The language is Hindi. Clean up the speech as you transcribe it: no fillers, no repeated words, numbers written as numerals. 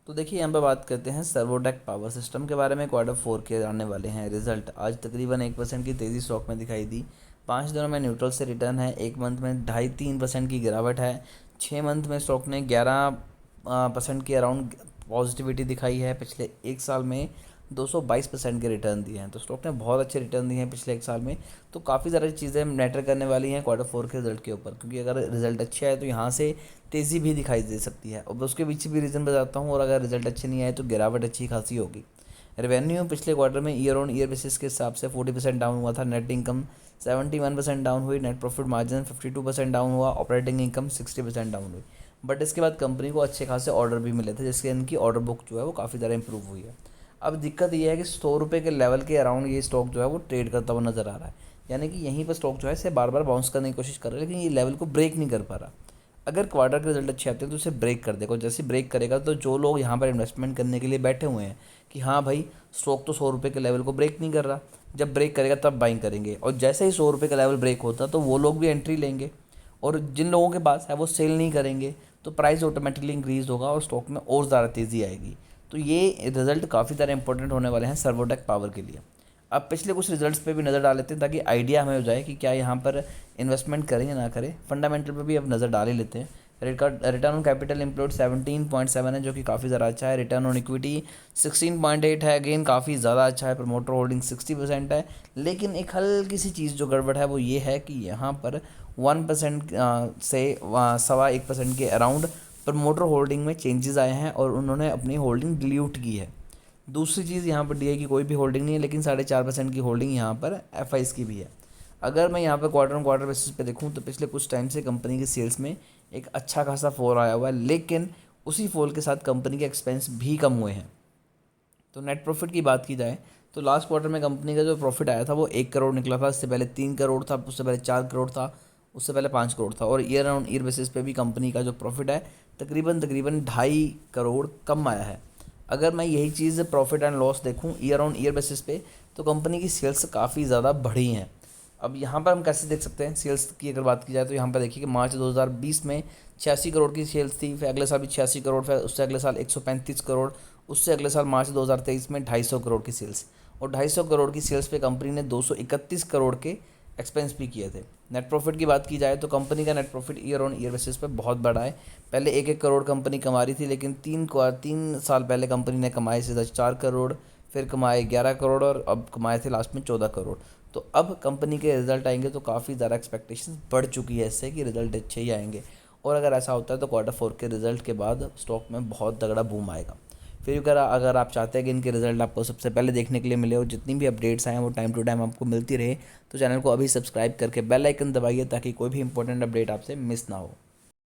तो देखिए यहाँ पे बात करते हैं सर्वोटेक पावर सिस्टम के बारे में। Q4 के आने वाले हैं रिजल्ट। आज तकरीबन 1% की तेज़ी स्टॉक में दिखाई दी। 5 दिनों में न्यूट्रल से रिटर्न है। 1 मंथ में 2.5-3% की गिरावट है। 6 मंथ में स्टॉक ने 11% के अराउंड पॉजिटिविटी दिखाई है। पिछले एक साल में 222% के रिटर्न दिए हैं। तो स्टॉक ने बहुत अच्छे रिटर्न दिए हैं पिछले एक साल में। तो काफ़ी सारी चीज़ें मैटर करने वाली हैं Q4 के रिजल्ट के ऊपर, क्योंकि अगर रिजल्ट अच्छे आए तो यहाँ से तेज़ी भी दिखाई दे सकती है। और उसके पीछे भी रीज़न बताता हूँ। और अगर रिजल्ट अच्छे नहीं आए तो गिरावट अच्छी खासी होगी। रेवेन्यू पिछले क्वार्टर में ईयर ऑन ईयर बेसिस के हिसाब से 40% डाउन हुआ था। नेट इनकम 71% डाउन हुई। नेट प्रॉफिट मार्जिन 52% डाउन हुआ। ऑपरेटिंग इनकम 60% डाउन हुई। बट इसके बाद कंपनी को अच्छे खासे ऑर्डर भी मिले थे, जिसके इनकी ऑर्डर बुक जो है वो काफ़ी ज़्यादा इंप्रूव हुई है। अब दिक्कत ये है कि 100 रुपये के लेवल के अराउंड ये स्टॉक जो है वो ट्रेड करता हुआ नज़र आ रहा है। यानी कि यहीं पर स्टॉक जो है इसे बार बार बाउंस करने की कोशिश कर रहा है, लेकिन ये लेवल को ब्रेक नहीं कर पा रहा। अगर क्वार्टर के रिजल्ट अच्छे आते हैं तो उसे ब्रेक कर देगा। और जैसे ब्रेक करेगा तो जो लोग यहाँ पर इन्वेस्टमेंट करने के लिए बैठे हुए हैं कि हाँ भाई स्टॉक तो 100 रुपये के लेवल को ब्रेक नहीं कर रहा, जब ब्रेक करेगा तब बाइंग करेंगे। और जैसे ही 100 रुपये का लेवल ब्रेक होता तो वो लोग भी एंट्री लेंगे। और जिन लोगों के पास है वो सेल नहीं करेंगे, तो प्राइस ऑटोमेटिकली इंक्रीज होगा और स्टॉक में और ज़्यादा तेज़ी आएगी। तो ये रिजल्ट काफ़ी ज़्यादा इंपॉर्टेंट होने वाले हैं सर्वोटेक पावर के लिए। अब पिछले कुछ रिजल्ट्स पे भी नज़र डाल लेते हैं ताकि आइडिया हमें हो जाए कि क्या यहाँ पर इन्वेस्टमेंट करें या ना करें। फंडामेंटल पे भी अब नज़र डाल ही लेते हैं। रिटर्न ऑन कैपिटल एम्प्लॉयड 17.7 है, जो कि काफ़ी ज़्यादा अच्छा है। रिटर्न ऑन इक्विटी 16.8 है, अगेन काफ़ी ज़्यादा अच्छा है। प्रमोटर होल्डिंग 60% है। लेकिन एक हल्की सी चीज़ जो गड़बड़ है वो ये है कि यहाँ पर 1% से 1.25% के अराउंड प्रमोटर होल्डिंग में चेंजेस आए हैं और उन्होंने अपनी होल्डिंग डिल्यूट की है। दूसरी चीज़ यहाँ पर डी की कोई भी होल्डिंग नहीं है, लेकिन 4.5% की होल्डिंग यहाँ पर एफ की भी है। अगर मैं यहाँ पर क्वार्टर ऑन क्वार्टर बेसिस पे देखूँ तो पिछले कुछ टाइम से कंपनी की सेल्स में एक अच्छा खासा फॉल आया हुआ है, लेकिन उसी फॉल के साथ कंपनी के एक्सपेंस भी कम हुए हैं। तो नेट प्रॉफिट की बात की जाए तो लास्ट क्वार्टर में कंपनी का जो प्रॉफिट आया था वो 1 करोड़ निकला था। इससे पहले 3 करोड़ था, उससे पहले 4 करोड़ था, उससे पहले 5 करोड़ था। और ईयर ऑन ईयर बेसिस पे भी कंपनी का जो प्रॉफिट है तकरीबन तकरीबन 2.5 करोड़ कम आया है। अगर मैं यही चीज़ प्रॉफिट एंड लॉस देखूँ ईयर ऑन ईयर बेसिस पे तो कंपनी की सेल्स काफ़ी ज़्यादा बढ़ी हैं। अब यहाँ पर हम कैसे देख सकते हैं सेल्स की अगर बात की जाए तो यहाँ पर देखिए कि मार्च 2020 में 86 करोड़ की सेल्स थी, फिर अगले साल भी 86 करोड़, फिर उससे अगले साल 135 करोड़, उससे अगले साल मार्च 2023 में 250 करोड़ की सेल्स। और 250 करोड़ की सेल्स पे कंपनी ने 231 करोड़ के एक्सपेंस भी किए थे। नेट प्रॉफिट की बात की जाए तो कंपनी का net profit year on year basis पे बहुत बड़ा है। पहले 1-1 करोड़ कंपनी कमा रही थी, लेकिन 3 साल पहले कंपनी ने कमाए सीधा 4 करोड़, फिर कमाए 11 करोड़ और अब कमाए थे लास्ट में 14 करोड़। तो अब कंपनी के रिजल्ट आएंगे तो काफ़ी ज़्यादा एक्सपेक्टेशंस बढ़ चुकी है इससे कि रिजल्ट अच्छे ही आएंगे। और अगर ऐसा होता है तो Q4 के रिजल्ट के बाद स्टॉक में बहुत तगड़ा बूम आएगा। फिर अगर आप चाहते हैं कि इनके रिजल्ट आपको सबसे पहले देखने के लिए मिले और जितनी भी अपडेट्स आएँ वो टाइम टू टाइम आपको मिलती रहे, तो चैनल को अभी सब्सक्राइब करके बेल आइकन दबाइए ताकि कोई भी इंपॉर्टेंट अपडेट आपसे मिस ना हो।